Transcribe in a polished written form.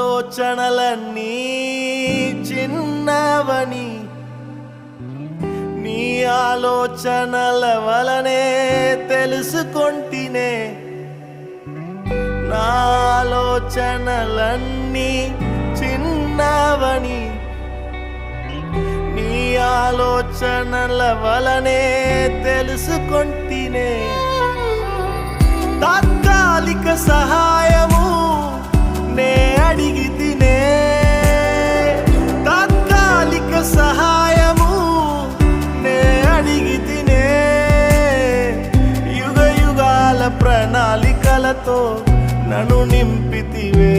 నాలోచనలన్నీ చిన్నవని నీ ఆలోచనల వలనే తెలుసుకొంటినే నాలోచనలన్నీ చిన్నవని నీ ఆలోచనల వలనే తెలుసుకొంటినే తాత్కాలిక సహాయము నే అడిగితినే తాత్కాలిక సహాయము నే అడిగితినే యుగ యుగాల ప్రణాళికలతో నన్ను నింపితివే